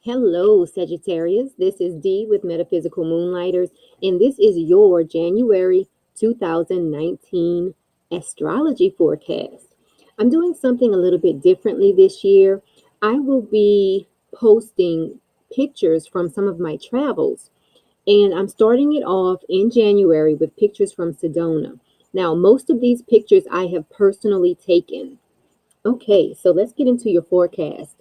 Hello, Sagittarius. This is Dee with Metaphysical Moonlighters, and this is your January 2019 astrology forecast. I'm doing something a little bit differently this year. I will be posting pictures from some of my travels, and I'm starting it off in January with pictures from Sedona. Now, most of these pictures I have personally taken. Okay, so let's get into your forecast.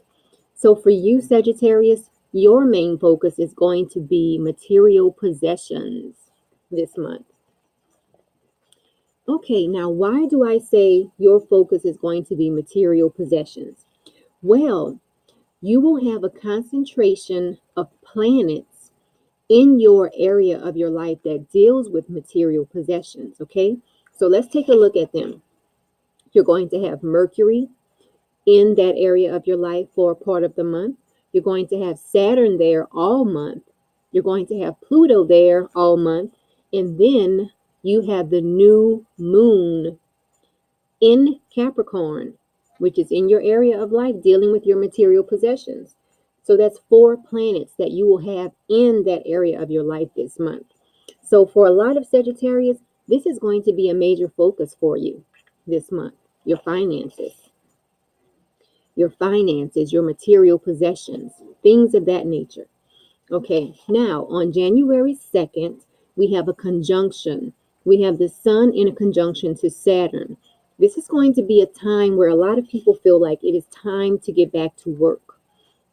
So for you, Sagittarius, your main focus is going to be material possessions this month. Okay, now why do I say your focus is going to be material possessions? Well, you will have a concentration of planets in your area of your life that deals with material possessions, okay? So let's take a look at them. You're going to have Mercury in that area of your life for a part of the month. You're going to have Saturn there all month. You're going to have Pluto there all month. And then you have the new moon in Capricorn, which is in your area of life dealing with your material possessions. So that's 4 planets that you will have in that area of your life this month. So for a lot of Sagittarius, this is going to be a major focus for you this month, your finances. Your material possessions, things of that nature. Okay, now on January 2nd, we have a conjunction. We have the sun in a conjunction to Saturn. This is going to be a time where a lot of people feel like it is time to get back to work.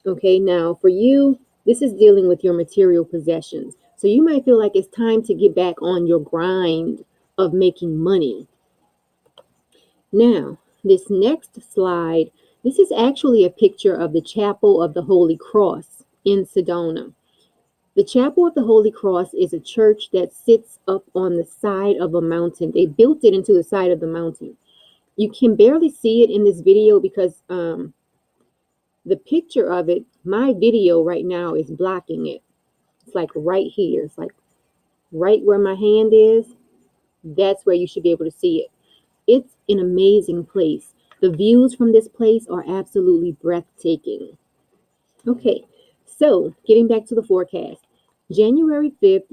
Okay, now for you, this is dealing with your material possessions. So you might feel like it's time to get back on your grind of making money. Now, this next slide, this is actually a picture of the Chapel of the Holy Cross in Sedona. The Chapel of the Holy Cross is a church that sits up on the side of a mountain. They built it into the side of the mountain. You can barely see it in this video because the picture of it, my video right now is blocking it. It's like right here. It's like right where my hand is. That's where you should be able to see it. It's an amazing place. The views from this place are absolutely breathtaking. Okay, so getting back to the forecast. January 5th,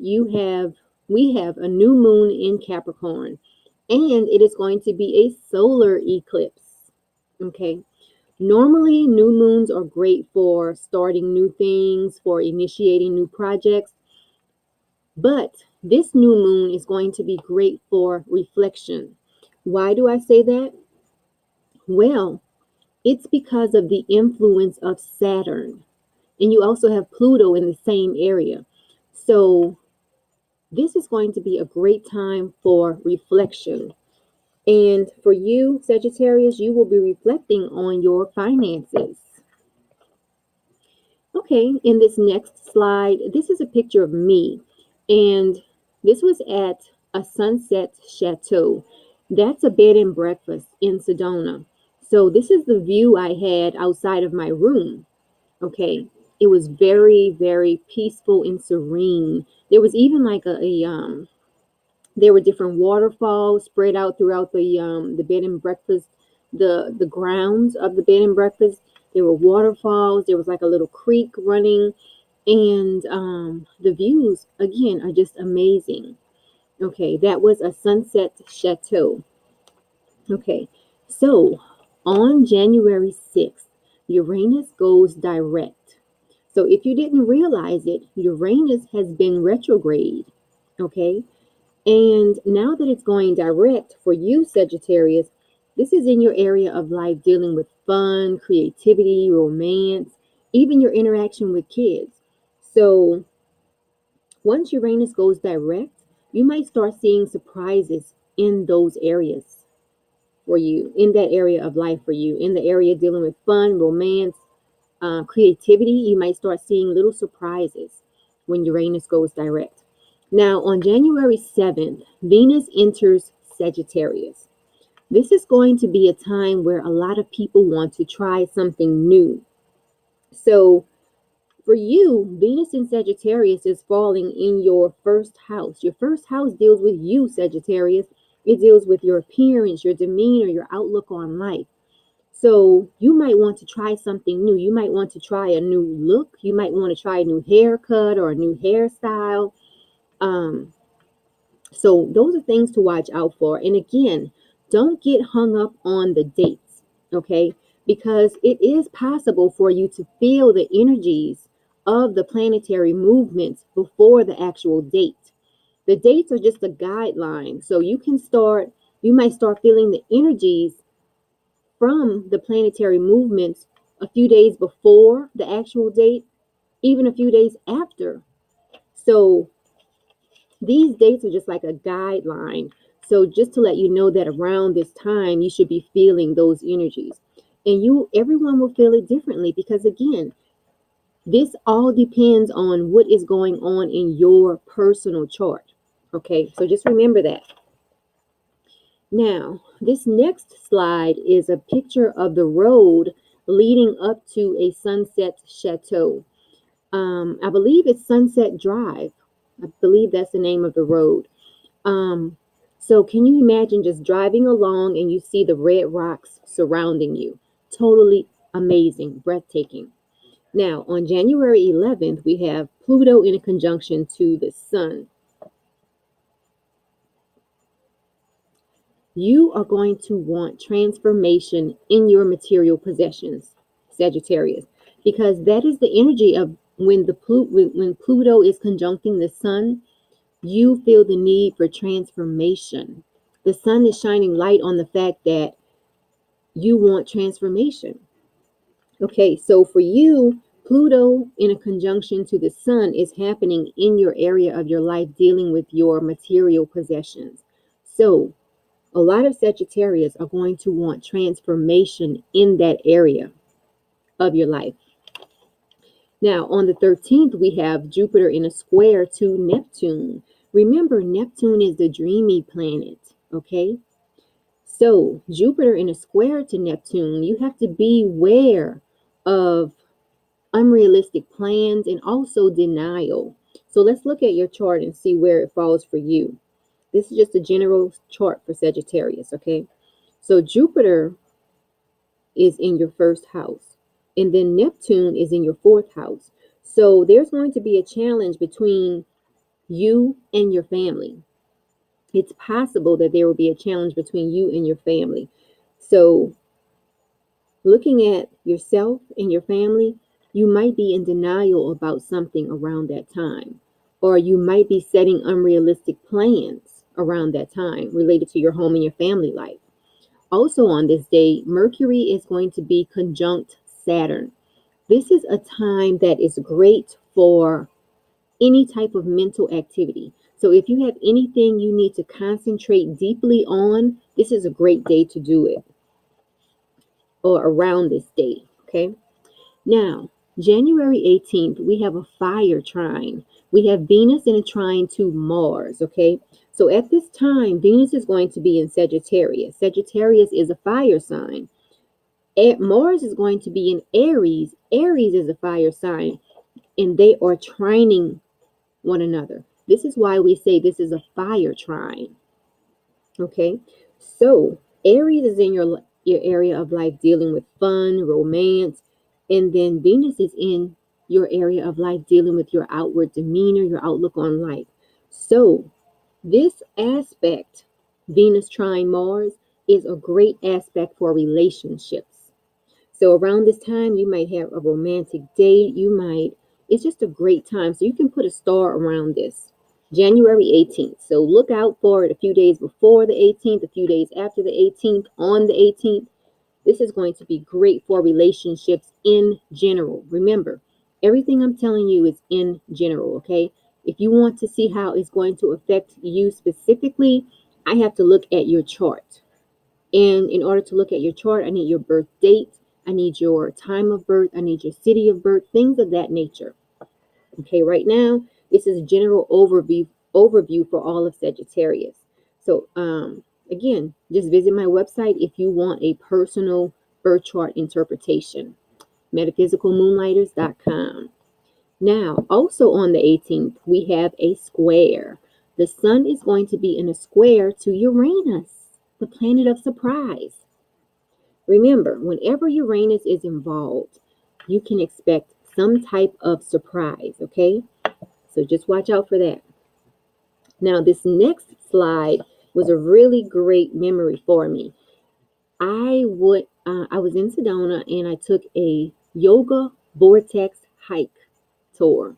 we have a new moon in Capricorn, and it is going to be a solar eclipse. Okay. Normally, new moons are great for starting new things, for initiating new projects, but this new moon is going to be great for reflection. Why do I say that? Well, it's because of the influence of Saturn. And you also have Pluto in the same area. So this is going to be a great time for reflection. And for you, Sagittarius, you will be reflecting on your finances. Okay, in this next slide, this is a picture of me. And this was at a Sunset Chateau. That's a bed and breakfast in Sedona. So this is the view I had outside of my room. Okay, it was very, very peaceful and serene. There was even like there were different waterfalls spread out throughout the bed and breakfast, the grounds of the bed and breakfast. There were waterfalls. There was like a little creek running, and the views again are just amazing. Okay, that was a Sunset Chateau. Okay, so on January 6th, Uranus goes direct. So if you didn't realize it, Uranus has been retrograde. Okay, and now that it's going direct for you, Sagittarius, this is in your area of life dealing with fun, creativity, romance, even your interaction with kids. So once Uranus goes direct, you might start seeing surprises in those areas for you, in that area of life for you, in the area dealing with fun, romance, creativity. You might start seeing little surprises when Uranus goes direct. Now, on January 7th, Venus enters Sagittarius. This is going to be a time where a lot of people want to try something new. So, for you, Venus in Sagittarius is falling in your first house. Your first house deals with you, Sagittarius. It deals with your appearance, your demeanor, your outlook on life. So you might want to try something new. You might want to try a new look. You might want to try a new haircut or a new hairstyle. Um, so those are things to watch out for. And again, don't get hung up on the dates, okay? Because it is possible for you to feel the energies of the planetary movements before the actual date. The dates are just a guideline. So you might start feeling the energies from the planetary movements a few days before the actual date, even a few days after. So these dates are just like a guideline. So just to let you know that around this time, you should be feeling those energies. And everyone will feel it differently because again, this all depends on what is going on in your personal chart. Okay, so just remember that. Now, this next slide is a picture of the road leading up to a sunset chateau. I believe it's Sunset Drive. I believe that's the name of the road. Um, so can you imagine just driving along and you see the red rocks surrounding you? Totally amazing, breathtaking. Now, on January 11th, we have Pluto in a conjunction to the sun. You are going to want transformation in your material possessions, Sagittarius, because that is the energy of when Pluto is conjuncting the sun. You feel the need for transformation. The sun is shining light on the fact that you want transformation. Okay, so for you, Pluto in a conjunction to the sun is happening in your area of your life dealing with your material possessions. So a lot of Sagittarius are going to want transformation in that area of your life. Now, on the 13th, we have Jupiter in a square to Neptune. Remember, Neptune is the dreamy planet, okay? So, Jupiter in a square to Neptune, you have to beware of unrealistic plans and also denial. So, let's look at your chart and see where it falls for you. This is just a general chart for Sagittarius, okay? So, Jupiter is in your first house, and then Neptune is in your fourth house. So there's going to be a challenge between you and your family. It's possible that there will be a challenge between you and your family. So looking at yourself and your family, you might be in denial about something around that time, or you might be setting unrealistic plans around that time related to your home and your family life. Also on this day, Mercury is going to be conjunct Saturn. This is a time that is great for any type of mental activity. So if you have anything you need to concentrate deeply on, this is a great day to do it, or around this day, okay? Now, January 18th, we have a fire trine. We have Venus in a trine to Mars, okay? So at this time, Venus is going to be in Sagittarius. Sagittarius is a fire sign. Mars is going to be in Aries. Aries is a fire sign, and they are trining one another. This is why we say this is a fire trine. Okay, so Aries is in your area of life dealing with fun, romance, and then Venus is in your area of life dealing with your outward demeanor, your outlook on life. So this aspect, Venus trine Mars, is a great aspect for relationships. So around this time, you might have a romantic date. It's just a great time. So you can put a star around this. January 18th. So look out for it a few days before the 18th, a few days after the 18th, on the 18th. This is going to be great for relationships in general. Remember, everything I'm telling you is in general, okay? If you want to see how it's going to affect you specifically, I have to look at your chart. And in order to look at your chart, I need your birth date, I need your time of birth, I need your city of birth, things of that nature. Okay, right now, this is a general overview for all of Sagittarius. So again, just visit my website if you want a personal birth chart interpretation, metaphysicalmoonlighters.com. Now, also on the 18th, we have a square. The sun is going to be in a square to Uranus, the planet of surprise. Remember, whenever Uranus is involved, you can expect some type of surprise, okay? So just watch out for that. Now, this next slide was a really great memory for me. I was in Sedona and I took a yoga vortex hike tour.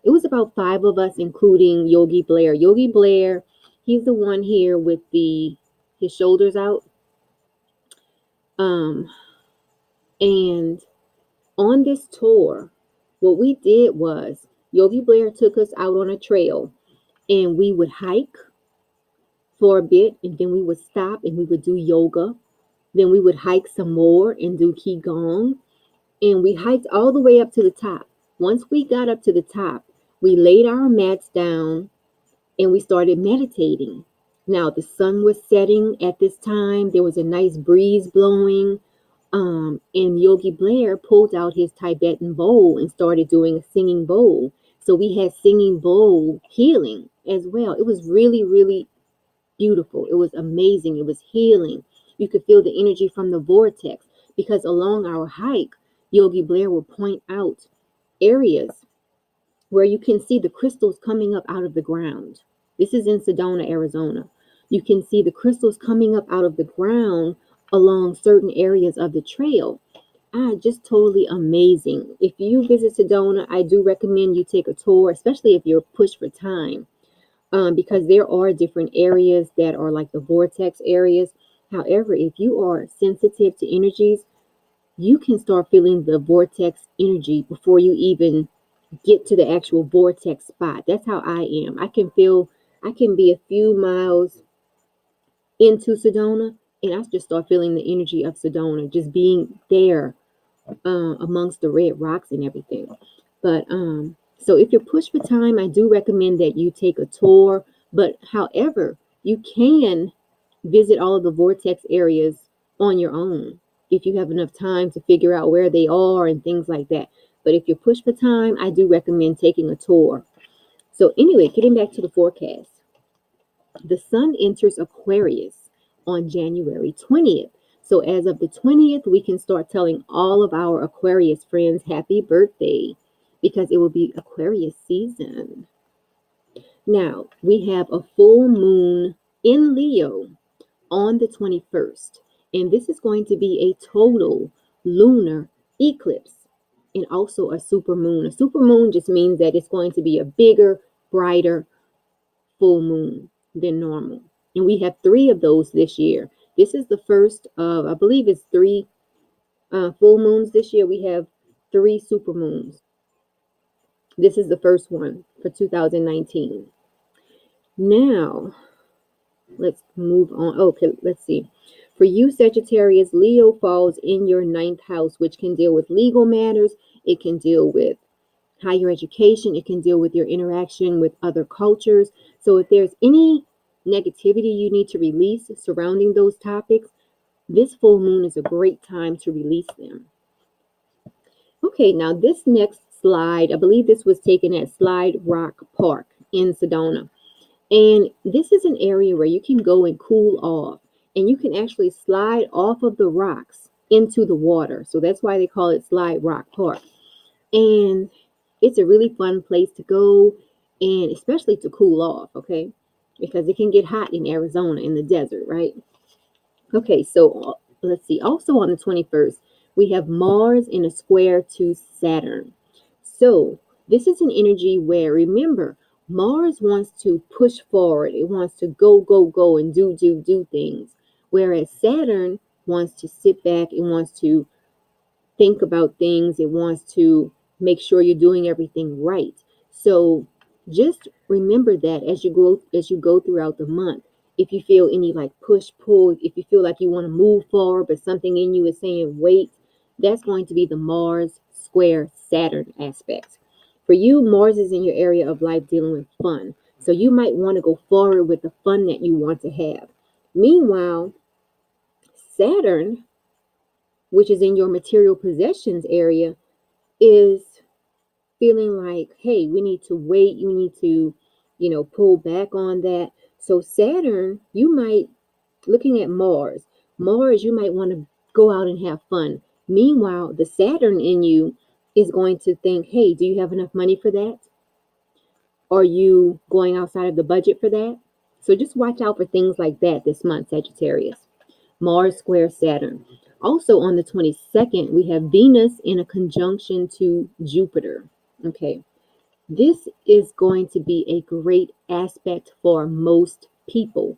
It was about 5 of us, including Yogi Blair. Yogi Blair, he's the one here with his shoulders out. Um, and on this tour, what we did was Yogi Blair took us out on a trail and we would hike for a bit and then we would stop and we would do yoga. Then we would hike some more and do Qigong. And we hiked all the way up to the top. Once we got up to the top, we laid our mats down and we started meditating. Now, the sun was setting at this time. There was a nice breeze blowing. And Yogi Blair pulled out his Tibetan bowl and started doing a singing bowl. So we had singing bowl healing as well. It was really, really beautiful. It was amazing. It was healing. You could feel the energy from the vortex because along our hike, Yogi Blair will point out areas where you can see the crystals coming up out of the ground. This is in Sedona, Arizona. You can see the crystals coming up out of the ground along certain areas of the trail. Just totally amazing. If you visit Sedona, I do recommend you take a tour, especially if you're pushed for time, because there are different areas that are like the vortex areas. However, if you are sensitive to energies, you can start feeling the vortex energy before you even get to the actual vortex spot. That's how I am. I can be a few miles into Sedona and I just start feeling the energy of Sedona, just being there amongst the red rocks and everything. But so if you're pushed for time, I do recommend that you take a tour. But however, you can visit all of the vortex areas on your own if you have enough time to figure out where they are and things like that. But if you're pushed for time, I do recommend taking a tour. So anyway, getting back to the forecast. The sun enters Aquarius on January 20th. So as of the 20th, we can start telling all of our Aquarius friends happy birthday because it will be Aquarius season. Now, we have a full moon in Leo on the 21st, and this is going to be a total lunar eclipse and also a super moon. A super moon just means that it's going to be a bigger, brighter full moon than normal. And we have 3 of those this year. This is the first of, I believe it's 3 full moons this year. We have 3 super moons. This is the first one for 2019. Now, let's move on. Okay, let's see. For you, Sagittarius, Leo falls in your 9th house, which can deal with legal matters. It can deal with higher education. It can deal with your interaction with other cultures. So if there's any negativity you need to release surrounding those topics, this full moon is a great time to release them. Okay, now this next slide, I believe this was taken at Slide Rock Park in Sedona. And this is an area where you can go and cool off. And you can actually slide off of the rocks into the water. So that's why they call it Slide Rock Park. And it's a really fun place to go, and especially to cool off, okay? Because it can get hot in Arizona in the desert, right? Okay, so let's see. Also on the 21st, we have Mars in a square to Saturn. So this is an energy where, remember, Mars wants to push forward. It wants to go, go, go and do things. Whereas Saturn wants to sit back and wants to think about things. It wants to make sure you're doing everything right. So just remember that as you go throughout the month. If you feel any like push pull, if you feel like you want to move forward, but something in you is saying wait, that's going to be the Mars square Saturn aspect. For you, Mars is in your area of life dealing with fun. So you might want to go forward with the fun that you want to have. Meanwhile, Saturn, which is in your material possessions area, is feeling like, hey, we need to wait, you need to, pull back on that. So Saturn, you might, looking at Mars, you might want to go out and have fun. Meanwhile, the Saturn in you is going to think, hey, do you have enough money for that? Are you going outside of the budget for that? So just watch out for things like that this month, Sagittarius. Mars square Saturn. Also on the 22nd, we have Venus in a conjunction to Jupiter. Okay. This is going to be a great aspect for most people.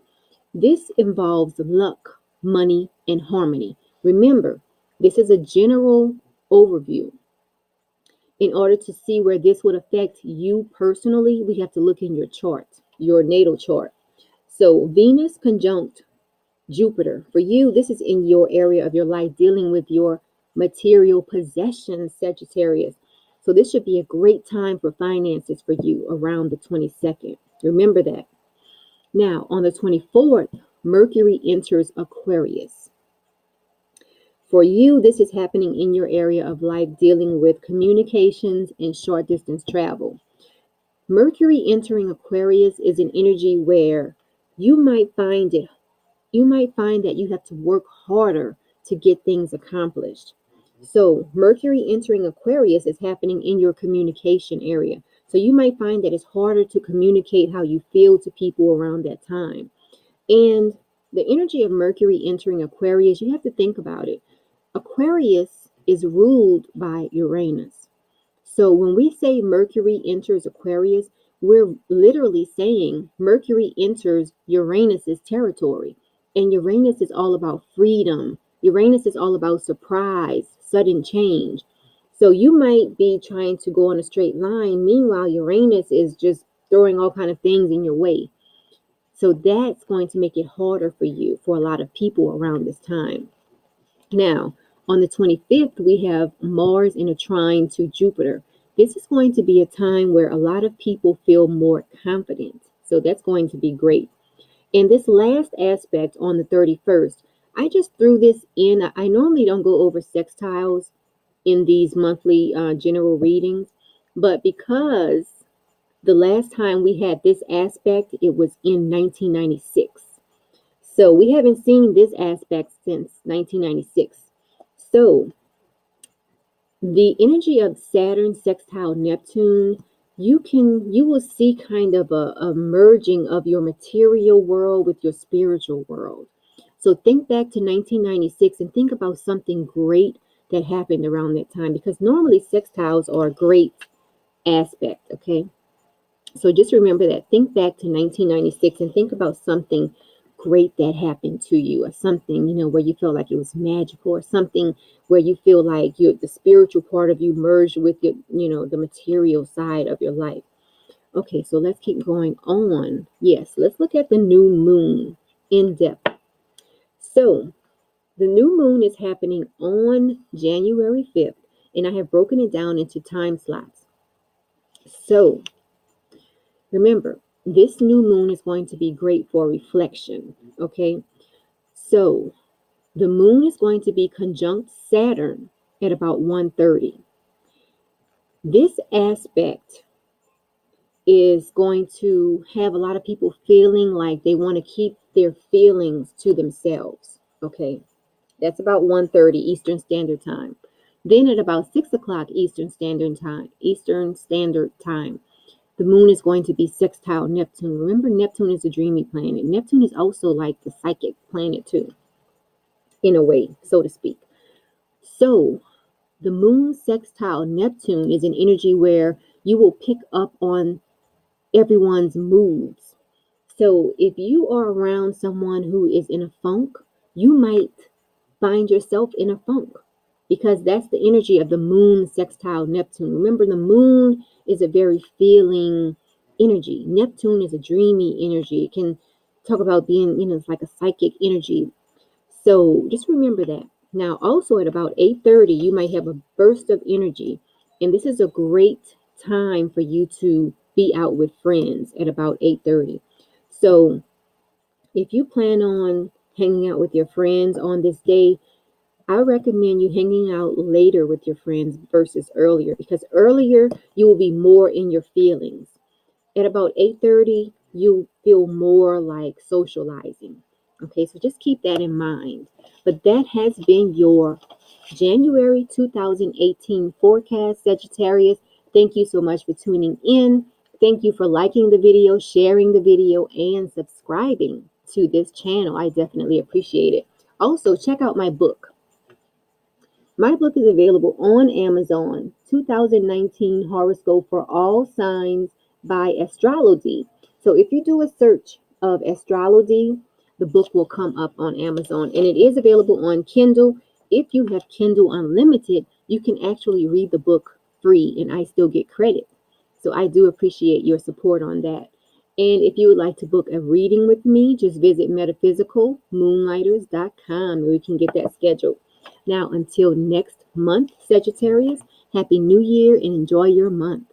This involves luck, money, and harmony. Remember, this is a general overview. In order to see where this would affect you personally, we have to look in your chart, your natal chart. So Venus conjunct Jupiter. For you, this is in your area of your life dealing with your material possessions, Sagittarius. So this should be a great time for finances for you around the 22nd. Remember that. Now, on the 24th, Mercury enters Aquarius. For you, this is happening in your area of life dealing with communications and short distance travel. Mercury entering Aquarius is an energy where you might find it you might find that you have to work harder to get things accomplished. So, Mercury entering Aquarius is happening in your communication area. So, you might find that it's harder to communicate how you feel to people around that time. And the energy of Mercury entering Aquarius, you have to think about it. Aquarius is ruled by Uranus. So when we say Mercury enters Aquarius, we're literally saying Mercury enters Uranus's territory. And Uranus is all about freedom. Uranus is all about surprise, sudden change. So you might be trying to go on a straight line. Meanwhile, Uranus is just throwing all kind of things in your way. So that's going to make it harder for you, for a lot of people around this time. Now, on the 25th, we have Mars in a trine to Jupiter. This is going to be a time where a lot of people feel more confident. So that's going to be great. And this last aspect on the 31st, I just threw this in. I normally don't go over sextiles in these monthly general readings, but because the last time we had this aspect, it was in 1996. So we haven't seen this aspect since 1996. So the energy of Saturn sextile Neptune, you will see kind of a merging of your material world with your spiritual world. So think back to 1996 and think about something great that happened around that time, because normally sextiles are a great aspect, okay? So just remember that. Think back to 1996 and think about something great that happened to you, or something, where you feel like it was magical, or something where you feel like the spiritual part of you merged with your, the material side of your life. Okay, so let's keep going on. Yes, let's look at the new moon in depth. So the new moon is happening on January 5th, and I have broken it down into time slots. So remember, this new moon is going to be great for reflection, okay? So the moon is going to be conjunct Saturn at about 1:30. This aspect is going to have a lot of people feeling like they want to keep their feelings to themselves, okay? That's about 1:30 Eastern Standard Time. Then at about 6 o'clock Eastern Standard Time, the moon is going to be sextile Neptune. Remember, Neptune is a dreamy planet. Neptune is also like the psychic planet too, in a way, so to speak. So the moon sextile Neptune is an energy where you will pick up on everyone's moods. So if you are around someone who is in a funk, you might find yourself in a funk, because that's the energy of the moon sextile Neptune. Remember, the moon is a very feeling energy. Neptune is a dreamy energy. It can talk about being, it's like a psychic energy. So just remember that. Now, also at about 8:30, you might have a burst of energy. And this is a great time for you to be out with friends at about 8:30. So if you plan on hanging out with your friends on this day, I recommend you hanging out later with your friends versus earlier, because earlier you will be more in your feelings. At about 8:30, you feel more like socializing. Okay, so just keep that in mind. But that has been your January 2018 forecast, Sagittarius. Thank you so much for tuning in. Thank you for liking the video, sharing the video, and subscribing to this channel. I definitely appreciate it. Also, check out my book. My book is available on Amazon, 2019 Horoscope for All Signs by Astrology. So if you do a search of Astrology, the book will come up on Amazon, and it is available on Kindle. If you have Kindle Unlimited, you can actually read the book free, and I still get credit. So I do appreciate your support on that. And if you would like to book a reading with me, just visit metaphysicalmoonlighters.com and we can get that scheduled. Now, until next month, Sagittarius, Happy New Year and enjoy your month.